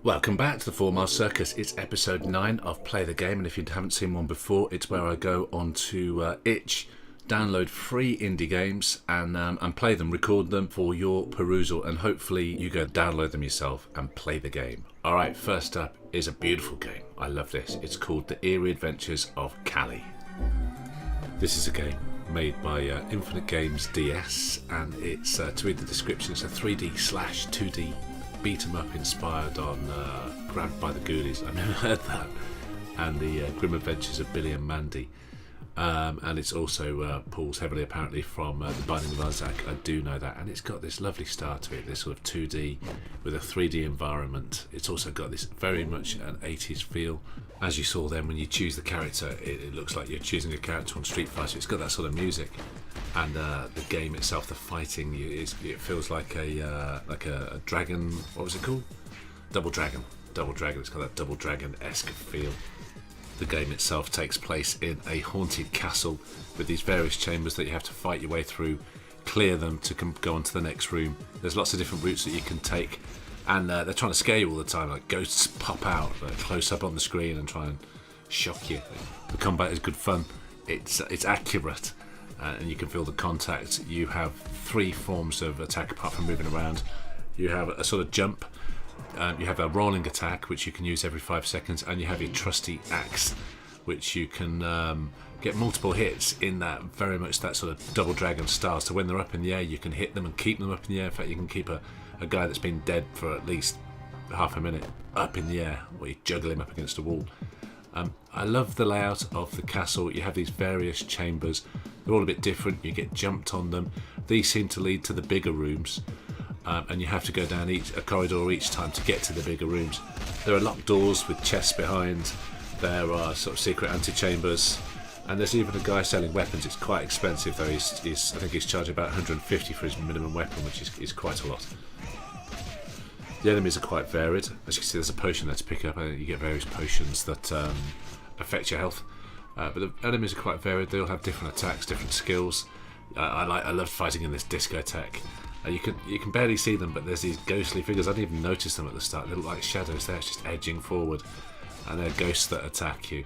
Welcome back to the 4 Mile Circus. It's episode 9 of Play the Game, and if you haven't seen one before, it's where I go onto itch, download free indie games and play them, record them for your perusal, and hopefully you go download them yourself and play the game. Alright, first up is a beautiful game. I love this. It's called The EERIE Adventures of KALLY. This is a game made by Infinite Games DS, and it's, to read the description, it's a 3D/2D beat 'em up inspired on Grabbed by the Ghoulies. I've never heard that. And the Grim Adventures of Billy and Mandy. And it's also pulls heavily apparently from The Binding of Isaac. I do know that. And it's got this lovely style to it, this sort of 2D with a 3D environment. It's also got this very much an 80s feel. As you saw then, when you choose the character, it looks like you're choosing a character on Street Fighter. It's got that sort of music. And the game itself, the fighting, it feels like a dragon. What was it called? Double Dragon. It's got that Double Dragon-esque feel. The game itself takes place in a haunted castle with these various chambers that you have to fight your way through, clear them to go on to the next room. There's lots of different routes that you can take, and they're trying to scare you all the time. Like ghosts pop out close up on the screen and try and shock you. The combat is good fun. It's accurate. And you can feel the contact. You have 3 forms of attack apart from moving around. You have a sort of jump, you have a rolling attack which you can use every 5 seconds, and you have your trusty axe which you can get multiple hits in that, very much that sort of Double Dragon style. So when they're up in the air you can hit them and keep them up in the air. In fact, you can keep a guy that's been dead for at least half a minute up in the air, or you juggle him up against a wall. I love the layout of the castle. You have these various chambers. They're all a bit different. You get jumped on them. These seem to lead to the bigger rooms, and you have to go down a corridor each time to get to the bigger rooms. There are locked doors with chests behind. There are sort of secret antechambers, and there's even a guy selling weapons. It's quite expensive though. I think he's charging about 150 for his minimum weapon, which is quite a lot. The enemies are quite varied. As you can see, there's a potion there to pick up. You get various potions that affect your health. But the enemies are quite varied. They all have different attacks, different skills. I love fighting in this discotheque. You can barely see them, but there's these ghostly figures. I didn't even notice them at the start. They look like shadows there, just edging forward, and they're ghosts that attack you.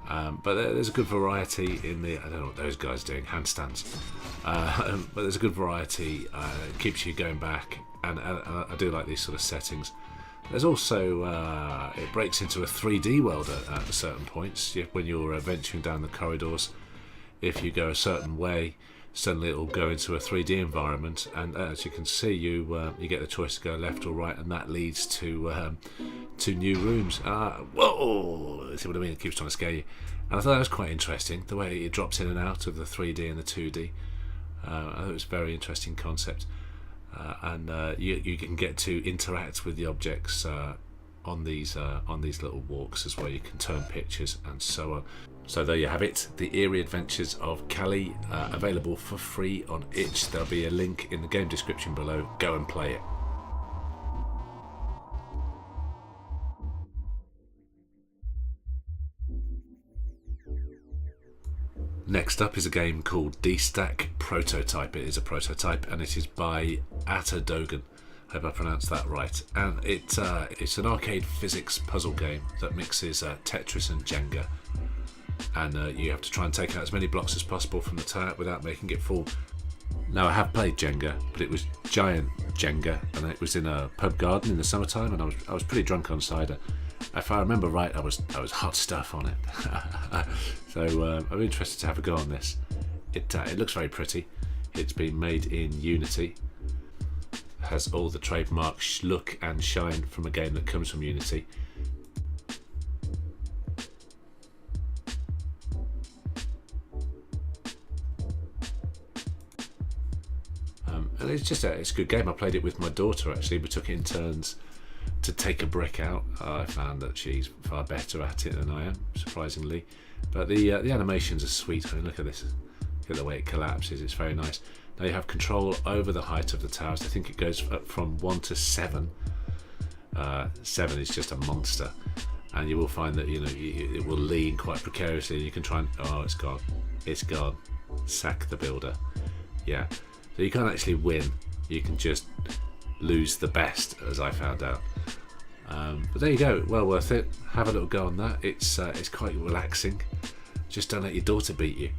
But there's a good variety in the. I don't know what those guys are doing, handstands. But there's a good variety. It keeps you going back, and I do like these sort of settings. There's also, it breaks into a 3D world at certain points. When you're venturing down the corridors, if you go a certain way, suddenly it will go into a 3D environment, and as you can see, you get the choice to go left or right, and that leads to new rooms. Whoa! See what I mean? It keeps trying to scare you. And I thought that was quite interesting, the way it drops in and out of the 3D and the 2D. I thought it was a very interesting concept. And you can get to interact with the objects on these little walks as well. You can turn pictures and so on. So there you have it, the EERIE Adventures of KALLY, available for free on itch. There'll be a link in the game description below. Go and play it. Next up is a game called D-Stack Prototype. It is a prototype, and it is by Ata Dogan. Hope I pronounced that right. And it's an arcade physics puzzle game that mixes Tetris and Jenga. And you have to try and take out as many blocks as possible from the tower without making it fall. Now, I have played Jenga, but it was giant Jenga, and it was in a pub garden in the summertime, and I was pretty drunk on cider. If I remember right, I was hot stuff on it. So I'm interested to have a go on this. It looks very pretty. It's been made in Unity. Has all the trademark look and shine from a game that comes from Unity. And it's a good game. I played it with my daughter actually. We took it in turns to take a brick out. I found that she's far better at it than I am, surprisingly. But the animations are sweet. I mean, look at this. Look at the way it collapses. It's very nice. Now you have control over the height of the towers. I think it goes up from 1 to 7. 7 is just a monster, and you will find that it will lean quite precariously. And you can try and it's gone. Sack the builder. Yeah. So you can't actually win. You can just lose the best, as I found out. But there you go, well worth it. Have a little go on that. It's quite relaxing. Just don't let your daughter beat you.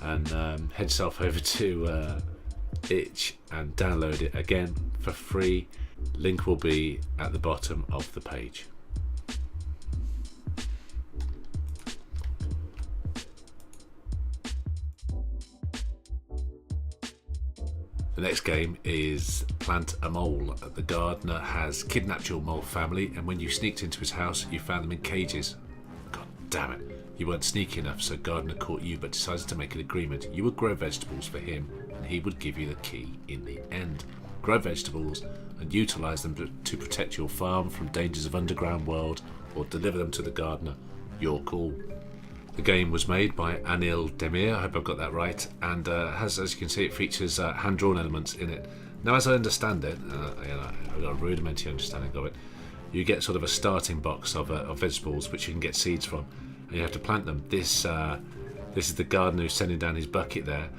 And head yourself over to itch and download it again for free. Link will be at the bottom of the page. The next game is Plant a Mole. The gardener has kidnapped your mole family, and when you sneaked into his house, you found them in cages. God damn it. You weren't sneaky enough, so gardener caught you, but decided to make an agreement. You would grow vegetables for him, and he would give you the key in the end. Grow vegetables and utilise them to protect your farm from dangers of underground world, or deliver them to the gardener. Your call. The game was made by Anil, Demir, I hope I've got that right, and has, as you can see, it features hand-drawn elements in it. Now, as I understand it, I've got a rudimentary understanding of it, you get sort of a starting box of vegetables which you can get seeds from, and you have to plant them. This is the gardener who's sending down his bucket there,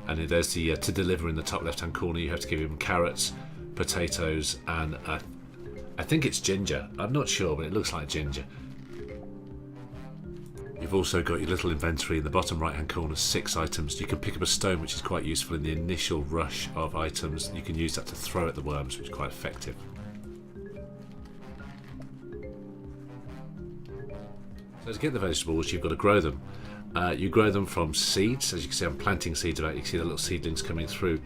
and there's the to deliver in the top left-hand corner. You have to give him carrots, potatoes, and I think it's ginger. I'm not sure, but it looks like ginger. You've also got your little inventory in the bottom right hand corner, 6 items. You can pick up a stone, which is quite useful in the initial rush of items. You can use that to throw at the worms, which is quite effective. So to get the vegetables, you've got to grow them. You grow them from seeds. As you can see, I'm planting seeds about. You can see the little seedlings coming through.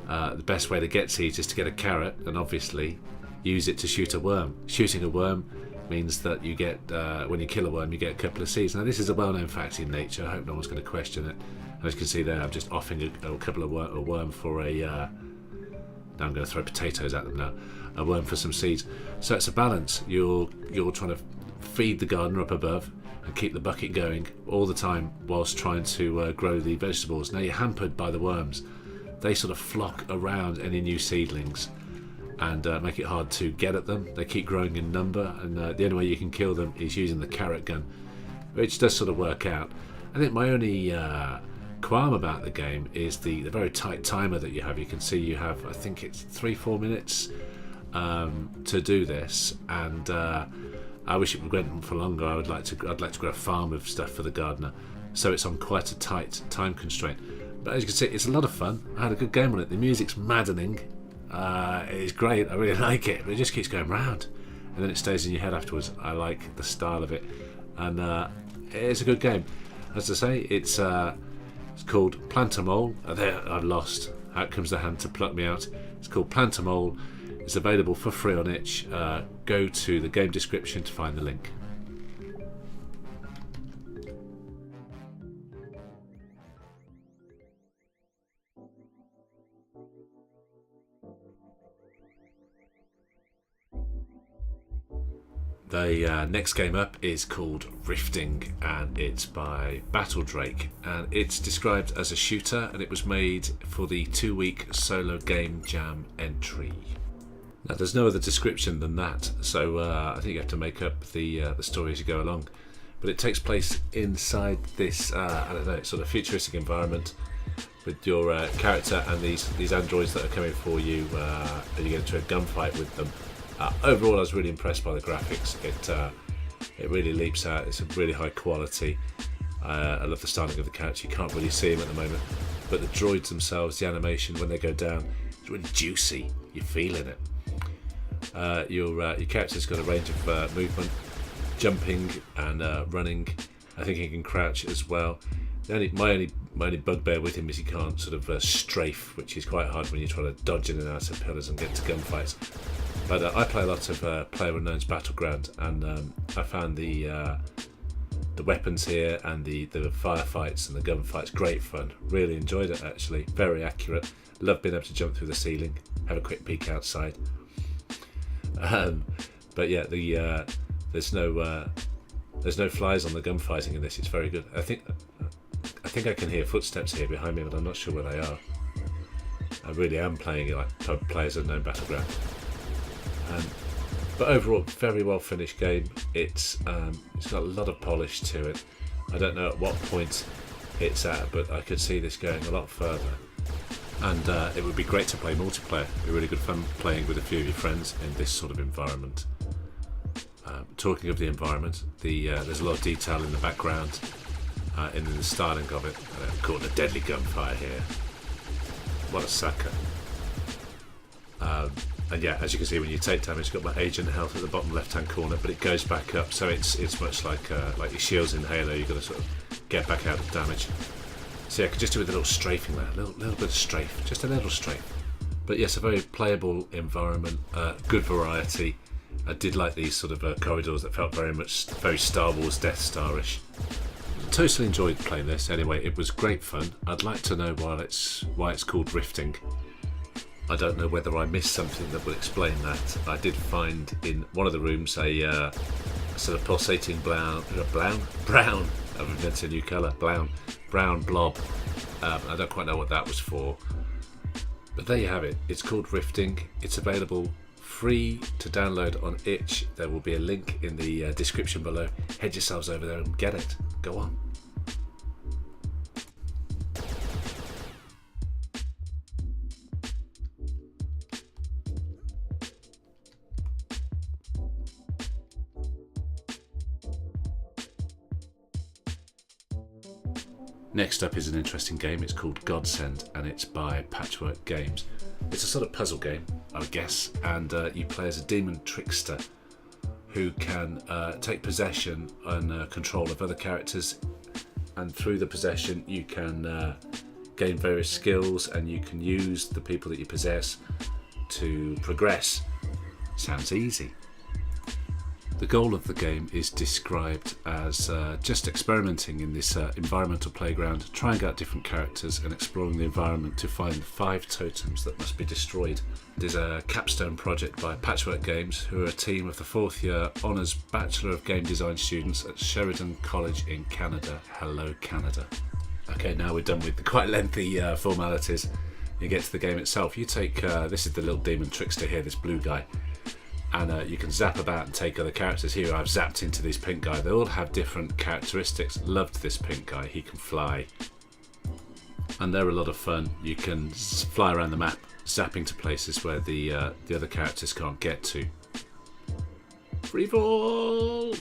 The best way to get seeds is to get a carrot and obviously use it to shoot a worm. Shooting a worm means that you get, when you kill a worm, you get a couple of seeds. Now this is a well-known fact in nature. I hope no one's going to question it. As you can see there, I'm just offering a couple of a worm for a, now I'm going to throw potatoes at them now, a worm for some seeds. So it's a balance. You're trying to feed the gardener up above and keep the bucket going all the time whilst trying to grow the vegetables. Now you're hampered by the worms. They sort of flock around any new seedlings and make it hard to get at them. They keep growing in number, and the only way you can kill them is using the carrot gun, which does sort of work out. I think my only qualm about the game is the very tight timer that you have. You can see you have, I think it's 3-4 minutes to do this, and I wish it went on for longer. I'd like to grow a farm of stuff for the gardener, so it's on quite a tight time constraint. But as you can see, it's a lot of fun. I had a good game on it. The music's maddening. It's great. I really like it, but it just keeps going round, and then it stays in your head afterwards. I like the style of it, and it's a good game. As I say, it's called Plant a Mole. There, I've lost. Out comes the hand to pluck me out. It's called Plant a Mole. It's available for free on itch. Go to the game description to find the link. The next game up is called Rifting, and it's by Battledrake, and it's described as a shooter, and it was made for the 2-week solo game jam entry. Now there's no other description than that, so I think you have to make up the story as you go along. But it takes place inside this I don't know, sort of futuristic environment with your character and these androids that are coming for you, and you get into a gunfight with them. Overall, I was really impressed by the graphics. It really leaps out. It's a really high quality. I love the styling of the character. You can't really see them at the moment, but the droids themselves, the animation when they go down, it's really juicy. You're feeling it. Your character's got a range of movement, jumping and running. I think he can crouch as well. My only bugbear with him is he can't sort of strafe, which is quite hard when you're trying to dodge in and out of pillars and get to gunfights. But I play a lot of PlayerUnknown's Battleground, and I found the weapons here and the firefights and the gunfights great fun. Really enjoyed it actually. Very accurate. Love being able to jump through the ceiling, have a quick peek outside. But yeah, there's no flies on the gunfighting in this. It's very good. I think I can hear footsteps here behind me, but I'm not sure where they are. I really am playing it like PlayerUnknown Battleground. But overall, very well finished game. It's got a lot of polish to it. I don't know at what point it's at, but I could see this going a lot further. And it would be great to play multiplayer. It'd be really good fun playing with a few of your friends in this sort of environment. Talking of the environment, there's a lot of detail in the background, in the styling of it. Caught a deadly gunfire here. What a sucker. And yeah, as you can see, when you take damage, you've got my agent health at the bottom left-hand corner, but it goes back up, so it's much like your shields in Halo. You've got to sort of get back out of damage. So yeah, I could just do with a little strafing there, a little bit of strafe, just a little strafe. But yes, a very playable environment, good variety. I did like these sort of corridors that felt very Star Wars Death Star-ish. Totally enjoyed playing this. Anyway, it was great fun. I'd like to know why it's called rifting. I don't know whether I missed something that would explain that. I did find in one of the rooms a sort of pulsating brown. I've invented a new colour. Brown blob. I don't quite know what that was for. But there you have it. It's called rifting. It's available free to download on itch. There will be a link in the description below. Head yourselves over there and get it. Go on. Next up is an interesting game. It's called GODSEND and it's by Patchwork Games. It's a sort of puzzle game, I would guess, and you play as a demon trickster who can take possession and control of other characters, and through the possession you can gain various skills and you can use the people that you possess to progress. Sounds easy. The goal of the game is described as just experimenting in this environmental playground, trying out different characters and exploring the environment to find 5 totems that must be destroyed. It is a capstone project by Patchwork Games, who are a team of the 4th year Honours Bachelor of Game Design students at Sheridan College in Canada. Hello, Canada. Okay, now we're done with the quite lengthy formalities. You get to the game itself. You take, this is the little demon trickster here, this blue guy. And you can zap about and take other characters. Here I've zapped into this pink guy. They all have different characteristics. Loved this pink guy. He can fly. And they're a lot of fun. You can fly around the map, zapping to places where the other characters can't get to. Free fall!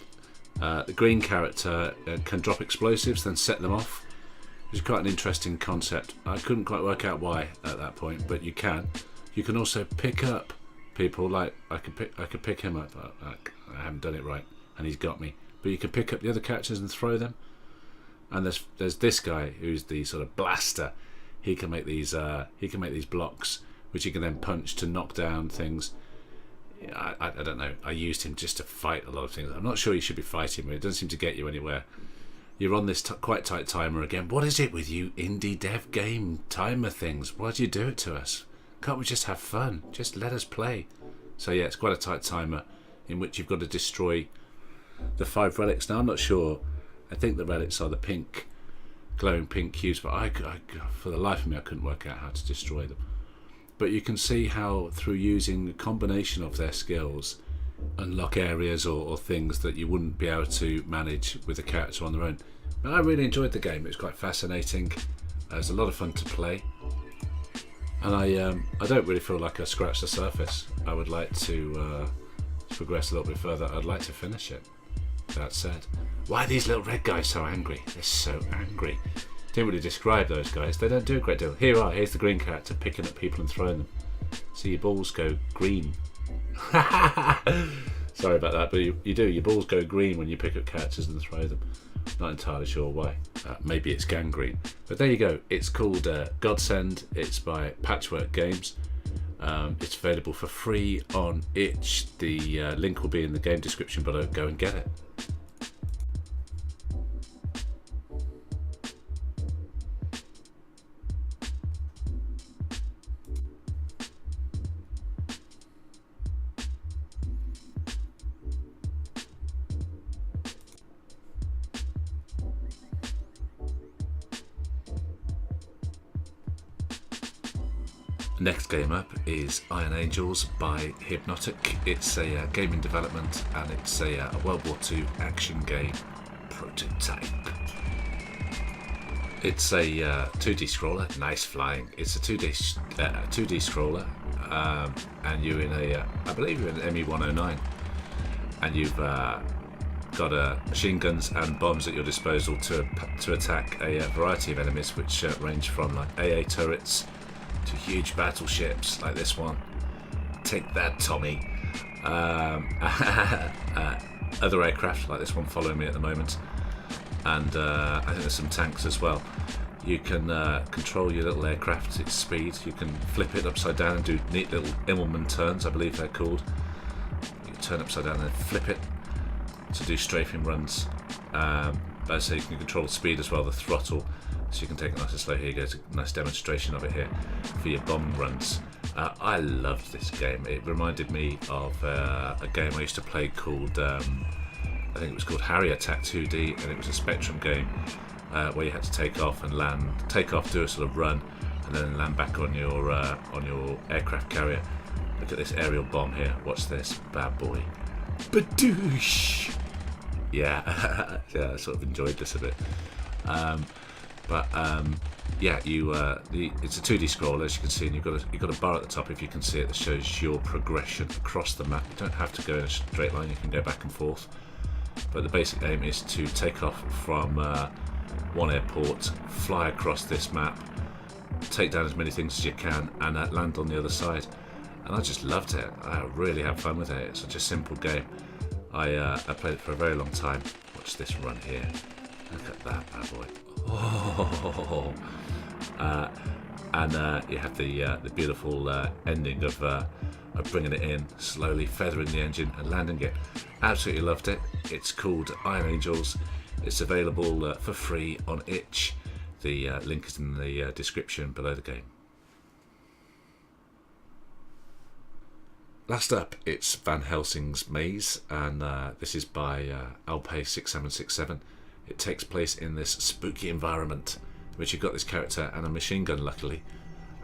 The green character can drop explosives, then set them off. Which is quite an interesting concept. I couldn't quite work out why at that point, but you can. You can also pick up people, like I could pick him up. I haven't done it right, and he's got me. But you can pick up the other characters and throw them. And there's this guy who's the sort of blaster. He can make these blocks, which you can then punch to knock down things. I don't know. I used him just to fight a lot of things. I'm not sure you should be fighting him. It doesn't seem to get you anywhere. You're on this quite tight timer again. What is it with you indie dev game timer things? Why do you do it to us? Can't we just have fun? Just let us play. So yeah, it's quite a tight timer in which you've got to destroy the 5 relics. Now I'm not sure. I think the relics are the pink, glowing pink cubes, but I for the life of me I couldn't work out how to destroy them. But you can see how through using a combination of their skills, unlock areas or things that you wouldn't be able to manage with a character on their own. But I really enjoyed the game. It was quite fascinating. It was a lot of fun to play. And I don't really feel like I scratched the surface. I would like to progress a little bit further. I'd like to finish it. That said, why are these little red guys so angry? They're so angry. Didn't really describe those guys. They don't do a great deal. Here's the green character picking up people and throwing them. See, your balls go green. Sorry about that, but you do. Your balls go green when you pick up characters and throw them. Not entirely sure why. Maybe it's gangrene. But there you go. It's called GODSEND. It's by Patchwork Games. It's available for free on itch. The link will be in the game description below. Go and get it. Next game up is Iron Angels by Hypnotic. It's a game in development and it's a World War II action game prototype. It's a 2D scroller, nice flying. It's a 2D scroller and you're in I believe you're in an ME109. and you've got machine guns and bombs at your disposal to attack a variety of enemies, which range from like AA turrets to huge battleships like this one. Take that, Tommy. Other aircraft like this one following me at the moment, and I think there's some tanks as well. You can control your little aircraft, its speed. You can flip it upside down and do neat little Immelman turns, I believe they're called. You turn upside down and then flip it to do strafing runs. So you can control the speed as well, the throttle, so you can take it nice and slow. Here you go, it's a nice demonstration of it here for your bombing runs. I loved this game. It reminded me of a game I used to play called, I think it was called Harry Attack 2D, and it was a Spectrum game where you had to take off and land, do a sort of run, and then land back on your aircraft carrier. Look at this aerial bomb here. Watch this bad boy. Badoosh! Yeah, yeah, I sort of enjoyed this a bit. Yeah, it's a 2D scroll, as you can see, and you've got a bar at the top, if you can see it, that shows your progression across the map. You don't have to go in a straight line, you can go back and forth. But the basic aim is to take off from one airport, fly across this map, take down as many things as you can, and land on the other side. And I just loved it. I really had fun with it. It's such a simple game. I played it for a very long time. Watch this run here. Look at that bad boy. Oh. And you have the beautiful ending of bringing it in, slowly feathering the engine and landing it. Absolutely loved it. It's called Iron Angels. It's available for free on itch. The link is in the description below the game. Last up, it's Van Helsing's Maze, and this is by Alpay6767. It takes place in this spooky environment, in which you've got this character and a machine gun, luckily,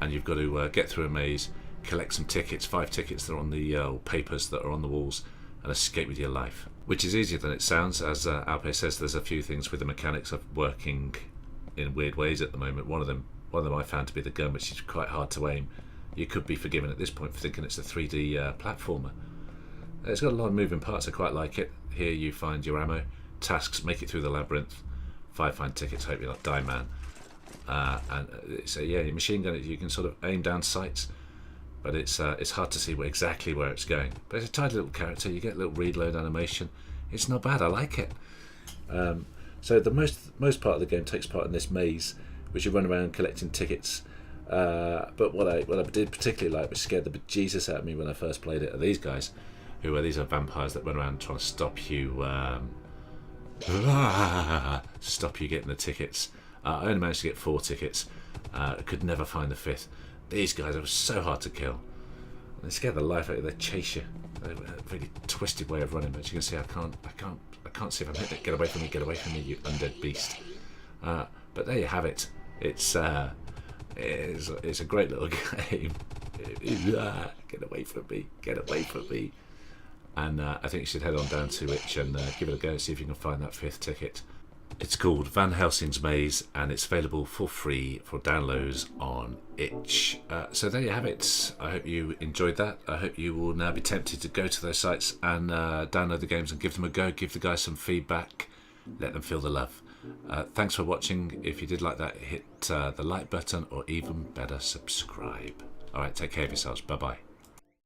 and you've got to get through a maze, collect some tickets, 5 tickets that are on the papers that are on the walls, and escape with your life. Which is easier than it sounds, as Alpay says. There's a few things with the mechanics of working in weird ways at the moment. One of them I found to be the gun, which is quite hard to aim. You could be forgiven at this point for thinking it's a 3D platformer. It's got a lot of moving parts. I quite like it. Here you find your ammo, tasks, make it through the labyrinth, 5 find tickets, hope you're not die man. And so yeah, your machine gun, you can sort of aim down sights, but it's hard to see exactly where it's going. But it's a tidy little character. You get a little read load animation. It's not bad. I like it. So the most part of the game takes part in this maze, which you run around collecting tickets. But what I did particularly like, which scared the bejesus out of me when I first played it, are these guys, these are vampires that run around trying to stop you getting the tickets. I only managed to get 4 tickets. Could never find the 5th. These guys are so hard to kill. They scare the life out of you. They chase you. They're a really twisted way of running. But you can see I can't see if I'm hitting it. Get away from me! Get away from me, you undead beast! But there you have it. It's a great little game. Get away from me! Get away from me! And I think you should head on down to itch and give it a go and see if you can find that 5th ticket. It's called Van Helsing's Maze, and it's available for free for downloads on itch. So there you have it. I hope you enjoyed that. I hope you will now be tempted to go to those sites and download the games and give them a go. Give the guys some feedback. Let them feel the love. Thanks for watching. If you did like that, hit the like button, or even better, subscribe. Alright, take care of yourselves. Bye bye.